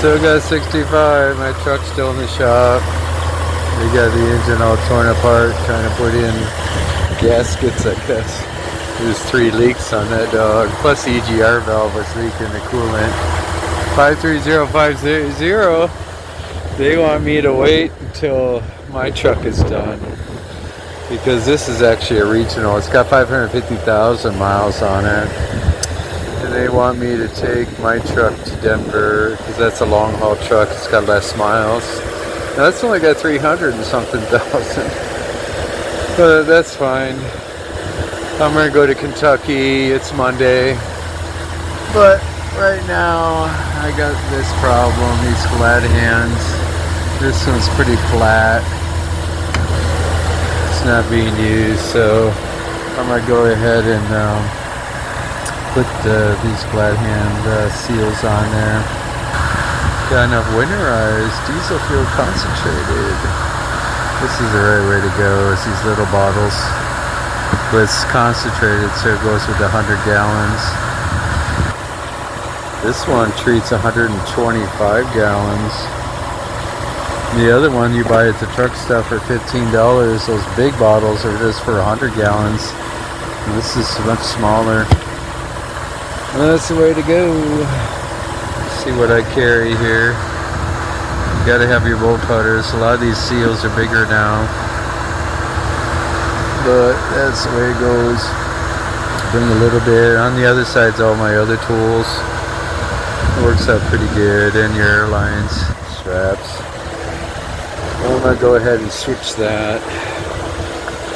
Still got 65. My truck's still in the shop. They got the engine all torn apart, trying to put in gaskets, I guess. There's 3 leaks on that dog. Plus the EGR valve was leaking the coolant. 53050. They want me to wait until my truck is done. Because this is actually a regional. It's got 550,000 miles on it. And they want me to take my truck to Denver because that's a long haul truck. It's got less miles. Now that's only got 300 and something thousand. But that's fine. I'm gonna go to Kentucky. It's Monday. But right now I got this problem, these glad hands. This one's pretty flat. It's not being used, so I'm gonna go ahead and put these glad hand seals on there. Got enough winterized diesel fuel concentrated. This is the right way to go, is these little bottles. But it's concentrated, so it goes with 100 gallons. This one treats 125 gallons. The other one you buy at the truck stop for $15. Those big bottles are just for 100 gallons. And this is much smaller. Well, that's the way to go. Let's see what I carry here. You gotta have your bolt cutters. A lot of these seals are bigger now. But that's the way it goes. Bring a little bit. On the other side's all my other tools. It works out pretty good. And your airlines, straps. I'm gonna go ahead and switch that.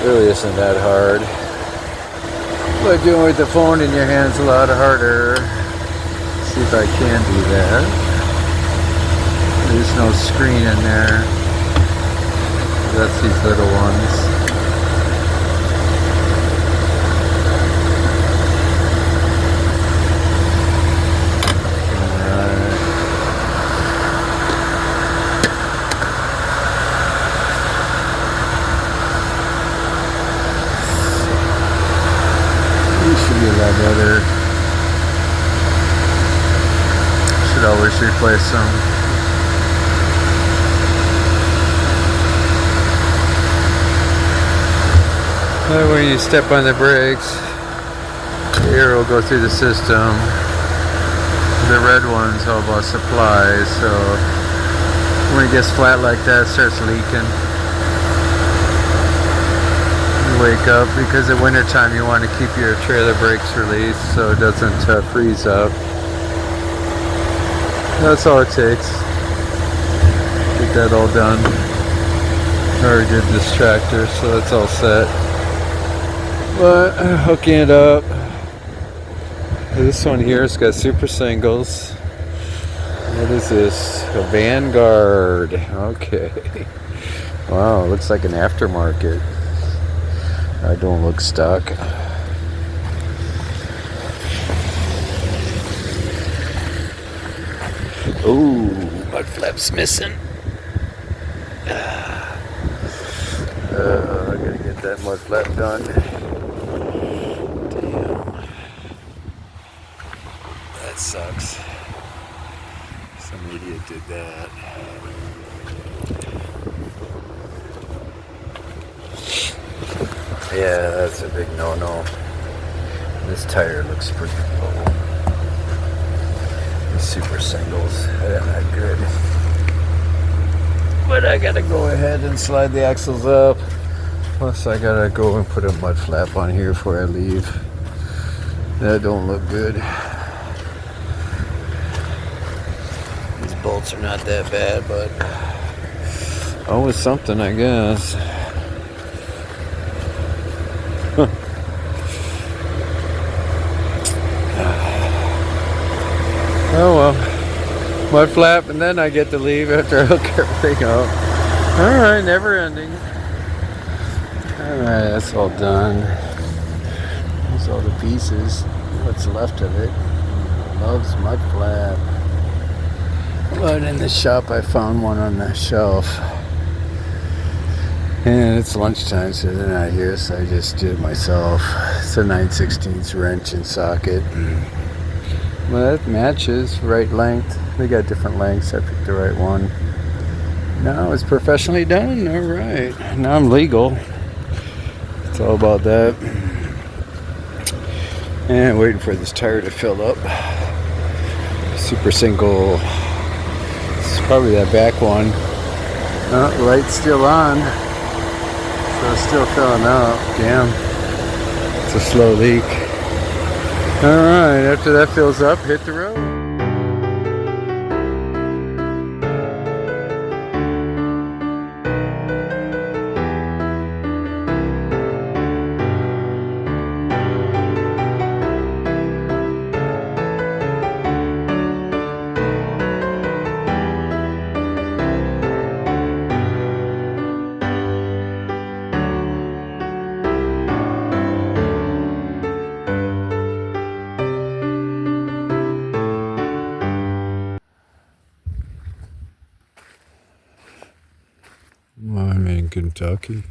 Really isn't that hard. But doing it with the phone in your hand's a lot harder. Let's see if I can do that. There's no screen in there. That's these little ones. Should be a lot better. Should always replace them. When you step on the brakes, the air will go through the system. The red one's all about supply, so when it gets flat like that, it starts leaking. Wake up, because in winter time you want to keep your trailer brakes released so it doesn't freeze up. That's all it takes. Get that all done. I already did this tractor, so it's all set. But hooking it up. This one here has got super singles. What is this? A Vanguard. Okay. Wow, looks like an aftermarket. I don't look stuck. Ooh, my flap's missing. I gotta get that mud flap done. Damn. That sucks. Some idiot did that. Yeah, that's a big no-no. This tire looks pretty low. The super singles, they're not good. But I gotta go ahead and slide the axles up. Plus I gotta go and put a mud flap on here before I leave. That don't look good. These bolts are not that bad, but always something, I guess. Oh well, mud flap, and then I get to leave after I hook everything up. Alright, never ending. Alright, that's all done. There's all the pieces, what's left of it. Loves mud flap. But in the shop I found one on the shelf. And it's lunchtime, so they're not here, so I just did it myself. It's a 9/16 wrench and socket. Well, that matches, right length. They got different lengths. I picked the right one. Now it's professionally done. All right. Now I'm legal. It's all about that. And waiting for this tire to fill up. Super single. It's probably that back one. Oh, the light's still on. So it's still filling up. Damn. It's a slow leak. Alright, after that fills up, hit the road. I'm in Kentucky.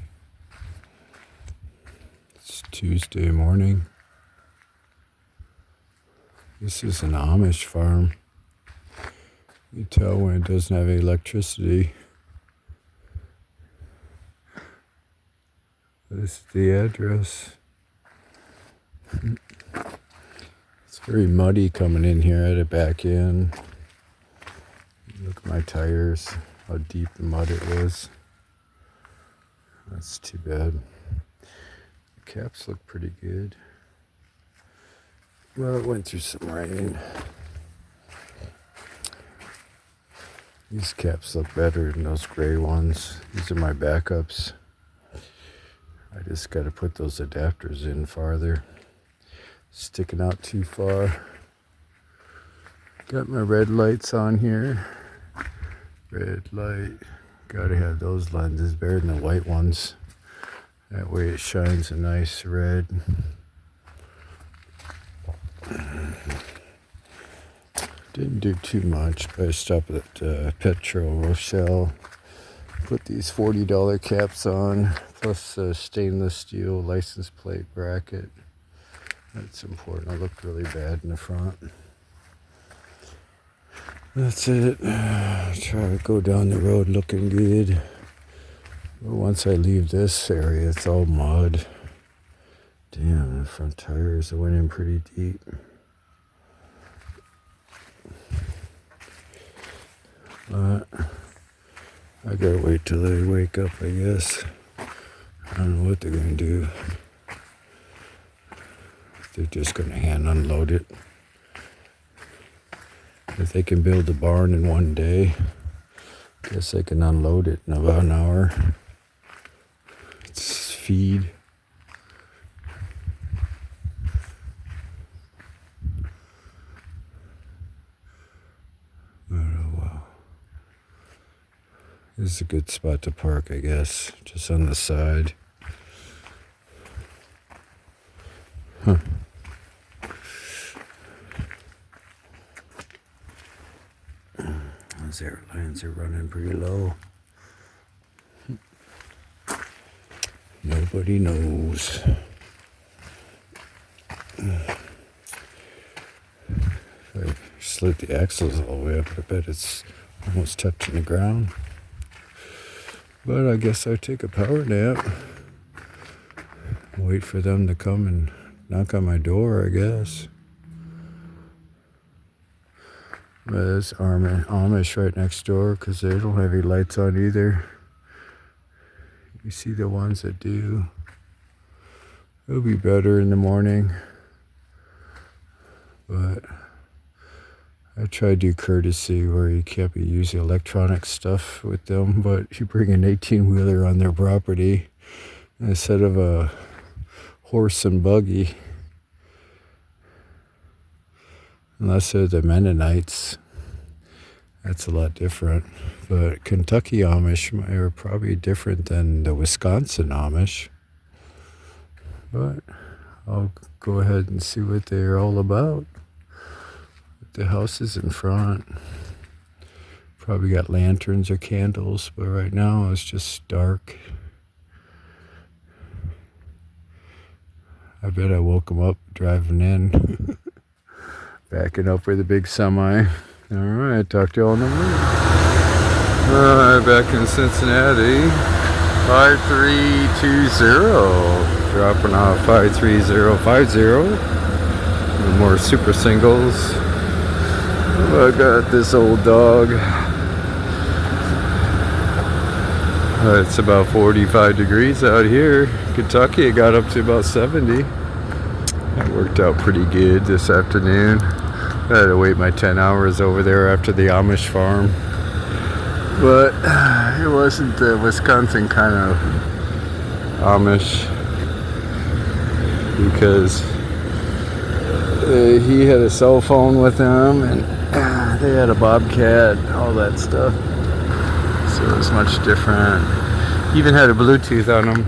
It's Tuesday morning. This is an Amish farm. You tell when it doesn't have any electricity. This is the address. It's very muddy coming in here. I had to back in. Look at my tires, how deep the mud it was. That's too bad. The caps look pretty good. Well, it went through some rain. These caps look better than those gray ones. These are my backups. I just got to put those adapters in farther. Sticking out too far. Got my red lights on here. Red light. Gotta have those lenses better than the white ones. That way it shines a nice red. Didn't do too much, but I stopped at Petro Rochelle. Put these $40 caps on, plus a stainless steel license plate bracket. That's important. I looked really bad in the front. That's it. Try to go down the road looking good. But once I leave this area, it's all mud. Damn, the front tires went in pretty deep. I gotta wait till they wake up, I guess. I don't know what they're gonna do. They're just gonna hand unload it. If they can build a barn in one day, I guess they can unload it in about an hour. It's feed. Oh, wow. This is a good spot to park, I guess. Just on the side. Huh. Those airlines are running pretty low. Nobody knows. If I slid the axles all the way up, I bet it's almost touching the ground. But I guess I'll take a power nap. Wait for them to come and knock on my door, I guess. There's Amish right next door because they don't have any lights on either. You see the ones that do. It'll be better in the morning. But I try to do courtesy where you can't be using electronic stuff with them, but you bring an 18-wheeler on their property instead of a horse and buggy. Unless they're the Mennonites. That's a lot different. But Kentucky Amish are probably different than the Wisconsin Amish. But I'll go ahead and see what they're all about. The houses in front probably got lanterns or candles, but right now it's just dark. I bet I woke them up driving in. Backing up with a big semi. Alright, talk to you all in the morning. Alright, back in Cincinnati. 5320. Dropping off 53050. More super singles. I got this old dog. It's about 45 degrees out here. Kentucky, it got up to about 70. That worked out pretty good this afternoon. I had to wait my 10 hours over there after the Amish farm. But it wasn't the Wisconsin kind of Amish, because he had a cell phone with him and they had a Bobcat, all that stuff. So it was much different. Even had a Bluetooth on him.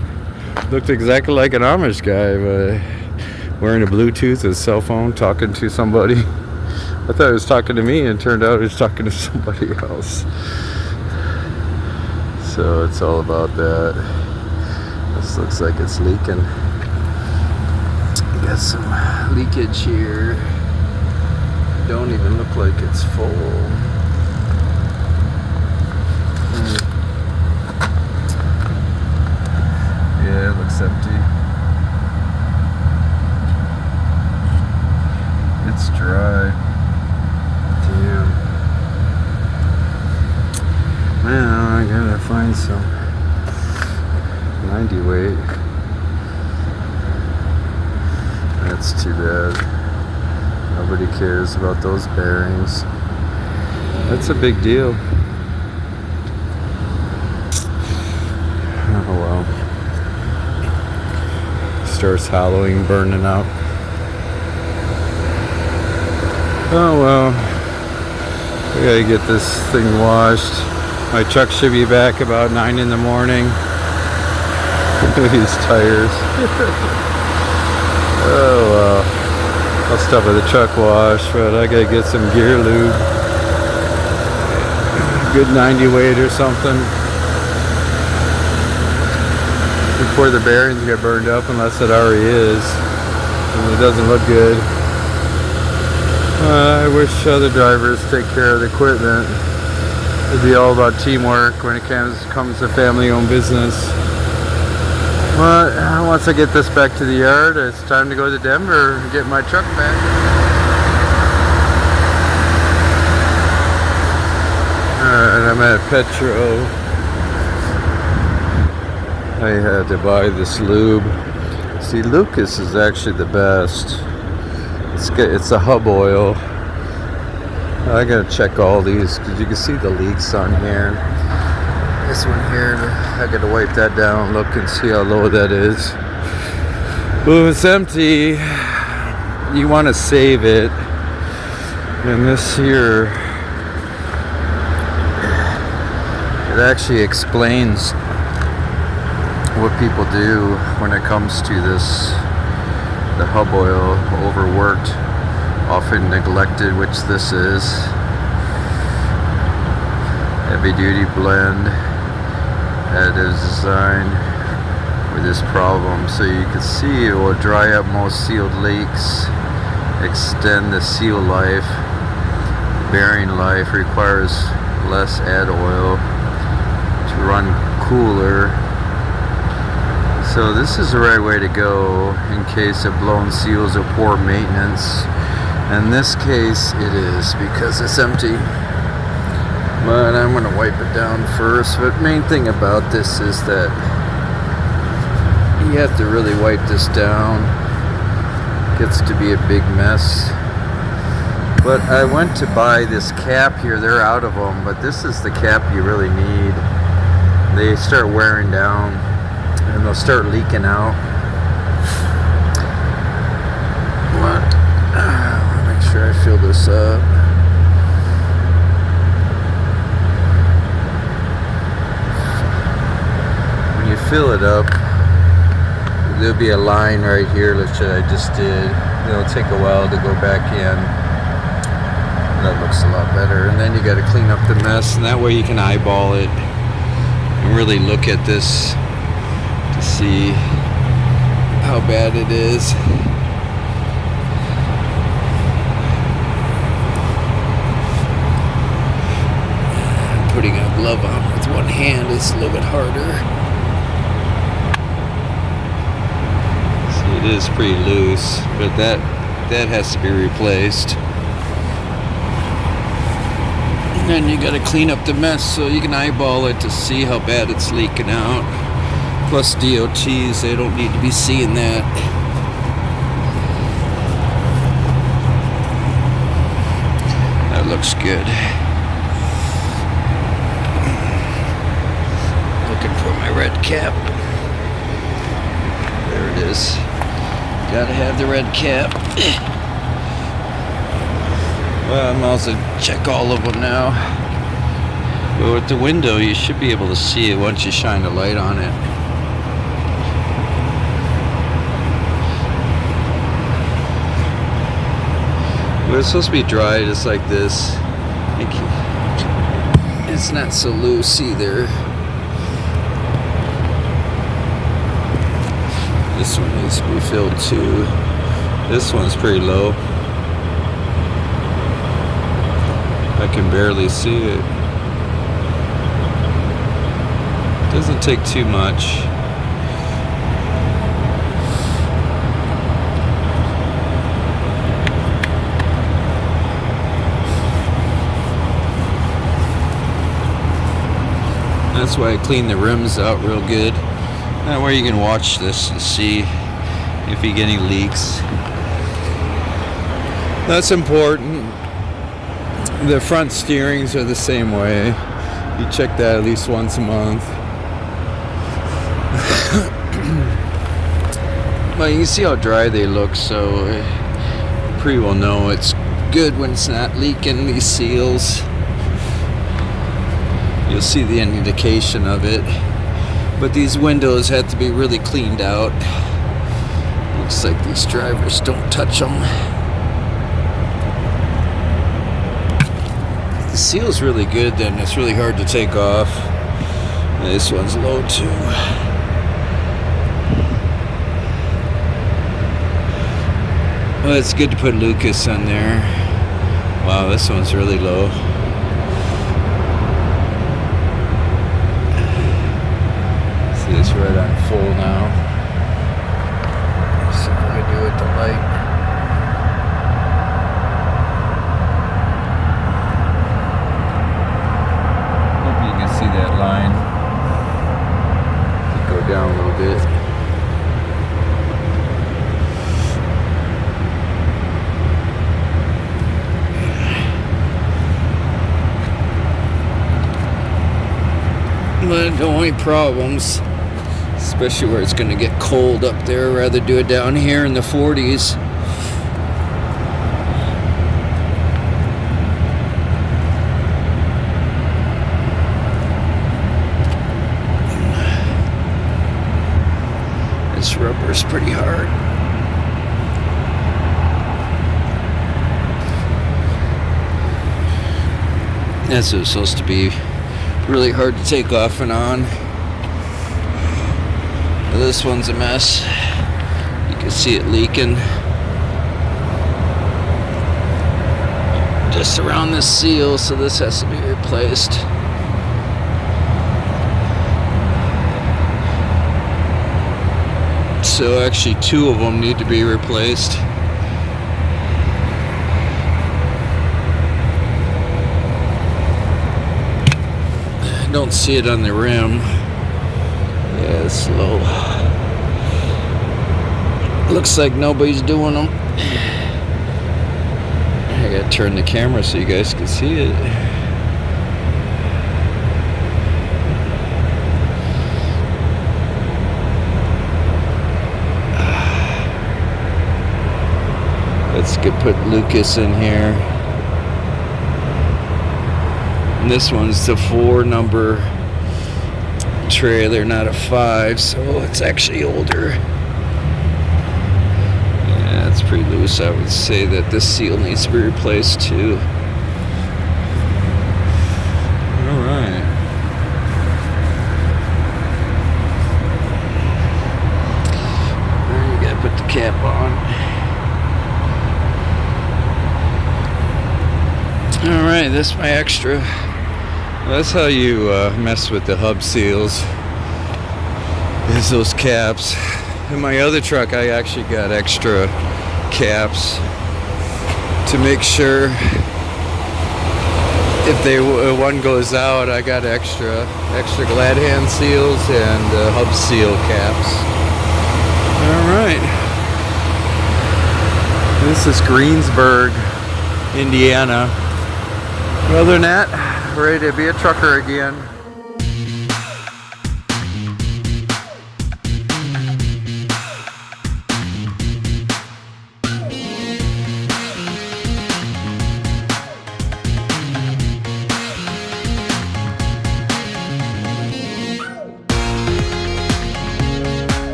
Looked exactly like an Amish guy, but wearing a Bluetooth, a cell phone, talking to somebody. I thought he was talking to me, and it turned out he was talking to somebody else. So it's all about that. This looks like it's leaking. Got some leakage here. Don't even look like it's full. Yeah, it looks empty. It's dry. Damn. Well, I gotta find some 90 weight. That's too bad. Nobody cares about those bearings. That's a big deal. Oh well. Starts hollowing, burning out. Oh well. We gotta get this thing washed. My truck should be back about 9 in the morning. These tires. Oh well. I'll stop at the truck wash, but I gotta get some gear lube. Good 90 weight or something. Before the bearings get burned up, unless it already is. And it doesn't look good. I wish other drivers take care of the equipment. It'd be all about teamwork when it comes to family-owned business. But once I get this back to the yard, it's time to go to Denver and get my truck back. Alright, I'm at Petro. I had to buy this lube. See, Lucas is actually the best. It's a hub oil. I gotta check all these because you can see the leaks on here. This one here, I gotta wipe that down, look and see how low that is. Well, if it's empty, you want to save it. And this here, it actually explains what people do when it comes to this. The hub oil, overworked, often neglected, which this is. Heavy duty blend that is designed for this problem. So you can see it will dry up most sealed leaks, extend the seal life. Bearing life requires less add oil to run cooler. So this is the right way to go in case of blown seals or poor maintenance. In this case it is, because it's empty. But I'm going to wipe it down first. But main thing about this is that you have to really wipe this down. It gets to be a big mess. But I went to buy this cap here. They're out of them, but this is the cap you really need. They start wearing down and they'll start leaking out. But I'll make sure I fill this up. When you fill it up, there'll be a line right here, which I just did. It'll take a while to go back in. That looks a lot better. And then you got to clean up the mess, and that way you can eyeball it and really look at this to see how bad it is. glove on with one hand. It's a little bit harder. See, it is pretty loose, but that has to be replaced. And then you got to clean up the mess so you can eyeball it to see how bad it's leaking out. Plus DOTs, they don't need to be seeing that. That looks good. Looking for my red cap. There it is. Gotta have the red cap. Well, I'm also check all of them now. But with the window, you should be able to see it once you shine a light on it. But it's supposed to be dry just like this. It's not so loose either. This one needs to be filled too. This one's pretty low. I can barely see it. Doesn't take too much. That's why I clean the rims out real good. That way you can watch this and see if you get any leaks. That's important. The front steerings are the same way. You check that at least once a month. But you can see how dry they look, so you pretty well know it's good when it's not leaking these seals. You'll see the indication of it. But these windows have to be really cleaned out. Looks like these drivers don't touch them. The seal's really good, then it's really hard to take off. This one's low too. Well, it's good to put Lucas on there. Wow, this one's really low. See, it's right on full now. Let's see what I can do with the light. See that line go down a little bit. But the only problems, especially where it's going to get cold up there, I'd rather do it down here in the 40s. This rubber is pretty hard. That's what it's supposed to be. Really hard to take off and on. This one's a mess. You can see it leaking. Just around this seal, so this has to be replaced. So actually 2 of them need to be replaced. I don't see it on the rim. Yeah, it's low. Looks like nobody's doing them. I gotta turn the camera so you guys can see it. Let's put Lucas in here. And this one's the 4 number trailer, not a 5, so it's actually older. Yeah, it's pretty loose. I would say that this seal needs to be replaced too. Alright. Now you gotta put the cap on. Alright, this is my extra. That's how you mess with the hub seals, is those caps. In my other truck, I actually got extra caps to make sure if one goes out, I got extra glad hand seals and hub seal caps. All right, this is Greensburg, Indiana. Other than that, ready to be a trucker again.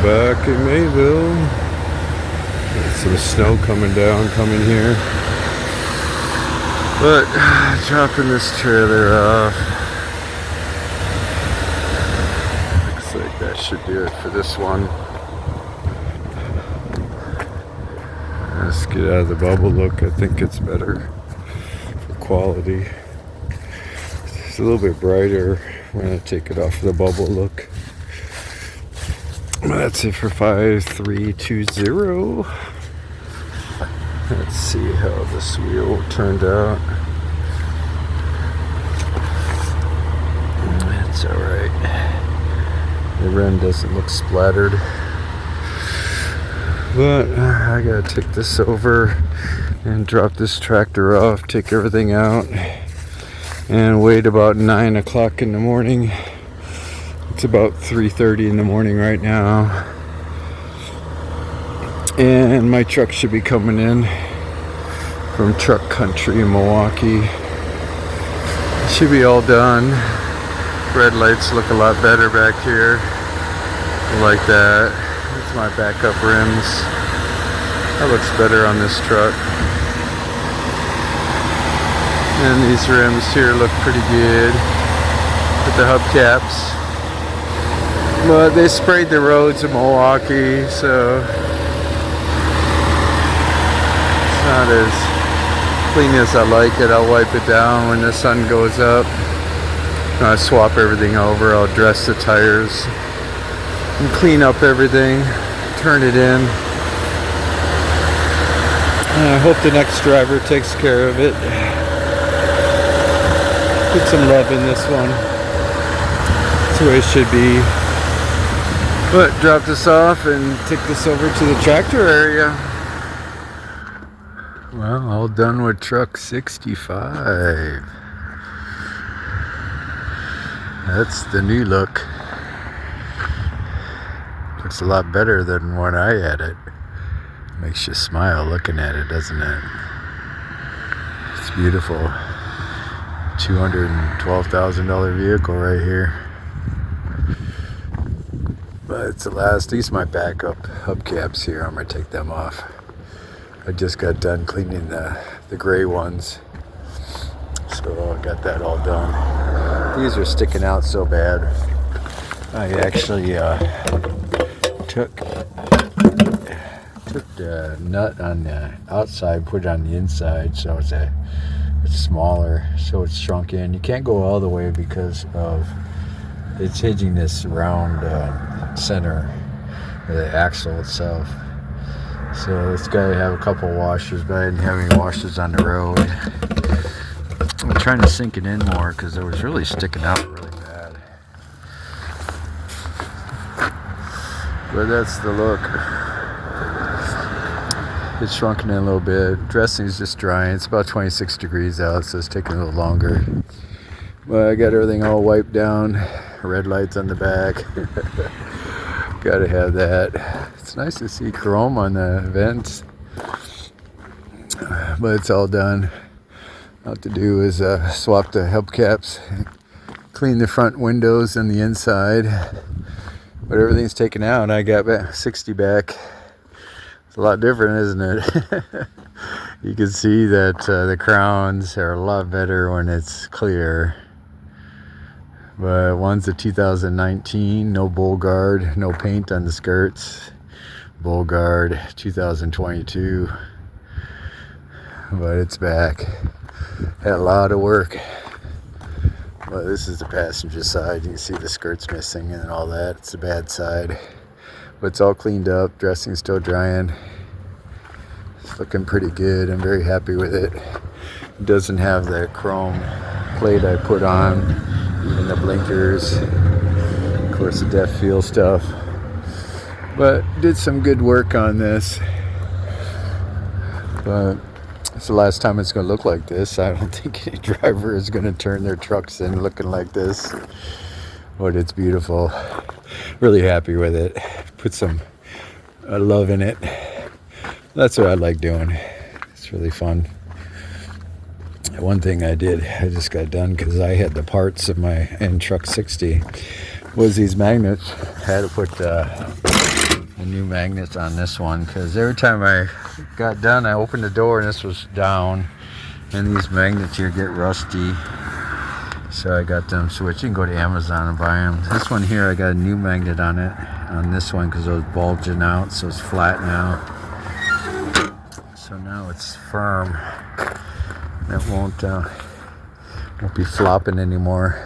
Back in Mayville, got some snow coming here, but dropping this trailer off. Looks like that should do it for this one. Let's get out of the bubble look. I think it's better for quality. It's a little bit brighter when I take it off the bubble look. That's it for 5320. Let's see how this wheel turned out. It's alright. The rim doesn't look splattered. But I gotta take this over and drop this tractor off, take everything out, and wait about 9 o'clock in the morning. It's about 3:30 in the morning right now, and my truck should be coming in from Truck Country in Milwaukee. It should be all done. Red lights look a lot better back here. I like that. It's my backup rims. That looks better on this truck. And these rims here look pretty good with the hubcaps. But they sprayed the roads in Milwaukee, so it's not as clean as I like it. I'll wipe it down when the sun goes up. I'll swap everything over. I'll dress the tires and clean up everything, turn it in. And I hope the next driver takes care of it. Put some love in this one. That's the way it should be. But drop this off and take this over to the tractor area. Well, all done with truck 65. That's the new look. Looks a lot better than when I had it. Makes you smile looking at it, doesn't it? It's beautiful. $212,000 vehicle right here. But it's the last. These are my backup hubcaps here. I'm going to take them off. I just got done cleaning the gray ones. So I got that all done. These are sticking out so bad. I actually took the nut on the outside, put it on the inside, so it's smaller, so it's shrunk in. You can't go all the way because of it's hitting this round center of the axle itself. So it's got to have a couple washers, but I didn't have any washers on the road. I'm trying to sink it in more because it was really sticking out really bad. But that's the look. It's shrunken in a little bit. Dressing is just drying. It's about 26 degrees out, so it's taking a little longer. But I got everything all wiped down. Red lights on the back. Gotta have that. It's nice to see chrome on the vents. But it's all done. All to do is swap the hubcaps, clean the front windows and the inside. But everything's taken out. I got 60 back. It's a lot different, isn't it? You can see that the crowns are a lot better when it's clear. But one's a 2019, no bull guard, no paint on the skirts. Bullguard 2022, but it's back. Had a lot of work. Well, this is the passenger side. You can see the skirt's missing and all that. It's the bad side, but it's all cleaned up. Dressing's still drying. It's looking pretty good. I'm very happy with it. It doesn't have the chrome plate I put on, even the blinkers, of course the depth feel stuff, but did some good work on this. But it's the last time it's going to look like this. I don't think any driver is going to turn their trucks in looking like this, but it's beautiful. Really happy with it. Put some love in it. That's what I like doing. It's really fun. One thing I just got done because I had the parts of my Truck 60 was these magnets. I had to put the new magnets on this one because every time I got done, I opened the door and this was down, and these magnets here get rusty. So I got them switched. You can go to Amazon and buy them. This one here, I got a new magnet on it, on this one, because it was bulging out, so it's flat now. So now it's firm. It won't be flopping anymore.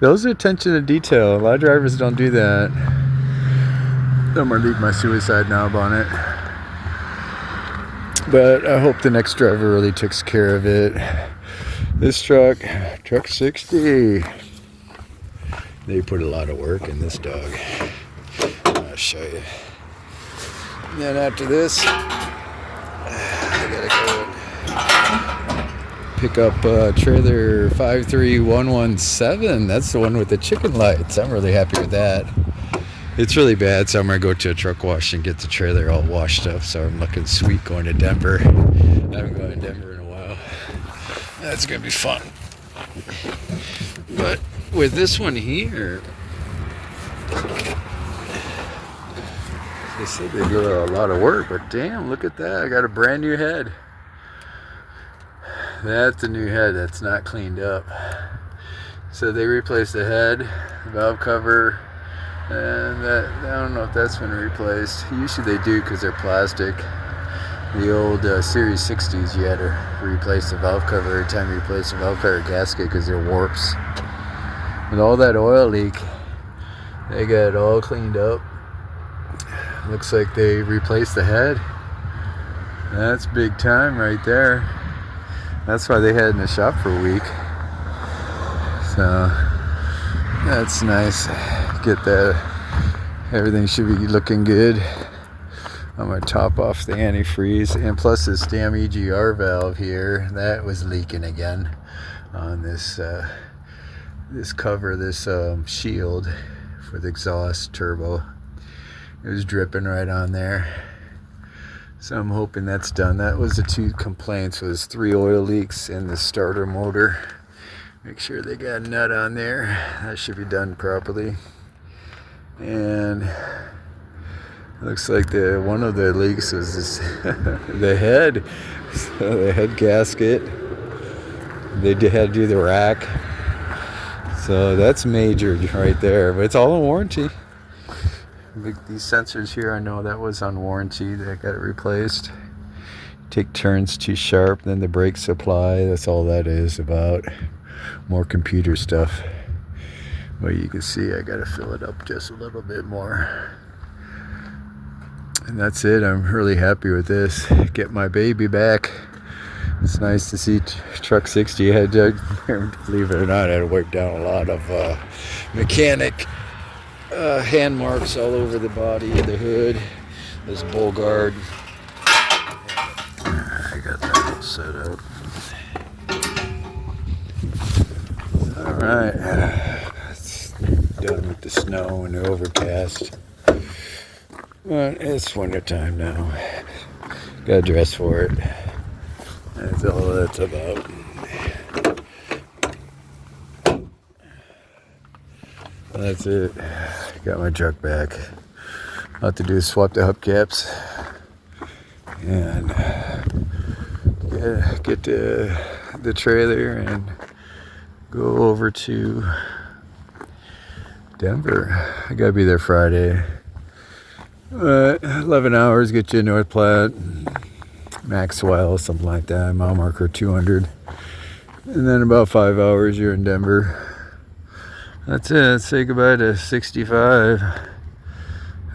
Those are attention to detail. A lot of drivers don't do that. I'm gonna leave my suicide knob on it, but I hope the next driver really takes care of it. This truck 60, they put a lot of work in this dog. I'll show you. And then after this, I gotta go pick up trailer 53117. That's the one with the chicken lights. I'm really happy with that. It's really bad, so I'm gonna go to a truck wash and get the trailer all washed up, so I'm looking sweet going to Denver. I haven't gone to Denver in a while. That's gonna be fun. But with this one here, they said they did a lot of work, but damn, look at that. I got a brand new head. That's a new head that's not cleaned up. So they replaced the head, valve cover, and that, I don't know if that's been replaced. Usually they do because they're plastic. The old Series 60s, you had to replace the valve cover every time you replace the valve cover gasket because they're warps. With all that oil leak, they got it all cleaned up. Looks like they replaced the head. That's big time right there. That's why they had it in the shop for a week. So that's nice. Get that. Everything should be looking good. I'm gonna top off the antifreeze, and plus this damn EGR valve here, that was leaking again on this this cover, this shield for the exhaust turbo. It was dripping right on there. So I'm hoping that's done. That was the two complaints, was 3 oil leaks in the starter motor. Make sure they got a nut on there. That should be done properly. And looks like one of the leaks was this the head. So the head gasket. They had to do the rack. So that's major right there. But it's all in warranty. These sensors here, I know that was on warranty. They got it replaced. Take turns too sharp, then the brake supply. That's all that is about. More computer stuff. But you can see I got to fill it up just a little bit more. And that's it. I'm really happy with this. Get my baby back. It's nice to see Truck 60. I had to, believe it or not, I had to wipe down a lot of mechanic hand marks all over the body of the hood. This Bullguard. I got that all set up. Alright. It's done with the snow and the overcast. But it's winter time now. Gotta dress for it. That's all that's about. That's it. Got my truck back. All I have to do is swap the hubcaps and get the trailer and go over to Denver. I gotta be there Friday. 11 hours get you to North Platte, Maxwell, something like that, mile marker 200. And then about 5 hours you're in Denver. That's it. Say goodbye to 65.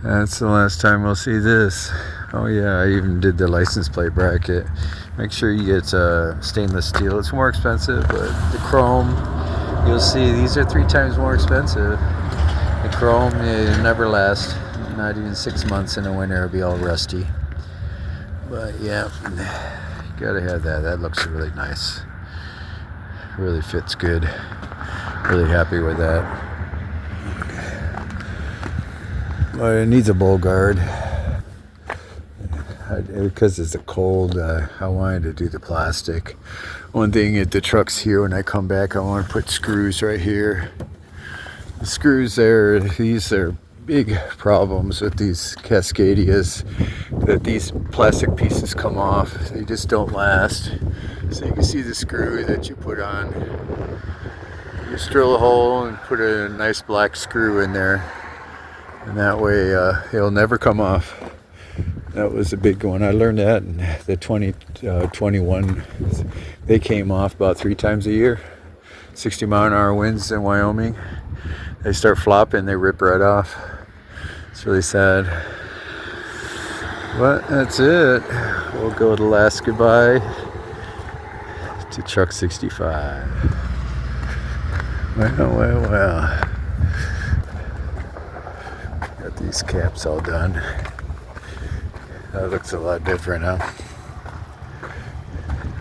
That's the last time we'll see this. Oh yeah, I even did the license plate bracket. Make sure you get stainless steel. It's more expensive, but the chrome, you'll see these are 3 times more expensive. The chrome, it never lasts. Not even 6 months in the winter, it'll be all rusty. But yeah, you gotta have that. That looks really nice. Really fits good. Really happy with that. But it needs a bowl guard. Because it's a cold, I wanted to do the plastic. One thing at the trucks here, when I come back, I want to put screws right here. The screws there, these are big problems with these Cascadias, that these plastic pieces come off. They just don't last. So you can see the screw that you put on. You just drill a hole and put a nice black screw in there. And that way it'll never come off. That was a big one. I learned that in the 2021. They came off about 3 times a year. 60-mile-an-hour winds in Wyoming. They start flopping, they rip right off. It's really sad. But that's it. We'll go to last goodbye to Truck 65. Well. Got these caps all done. That looks a lot different, huh?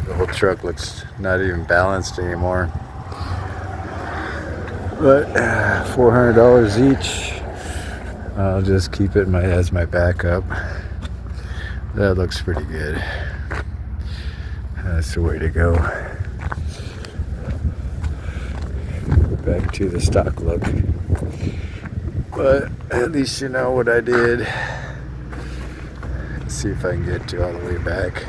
The whole truck looks not even balanced anymore. But $400 each. I'll just keep it as my backup. That looks pretty good. That's the way to go. Back to the stock look. But at least you know what I did. Let's see if I can get to all the way back.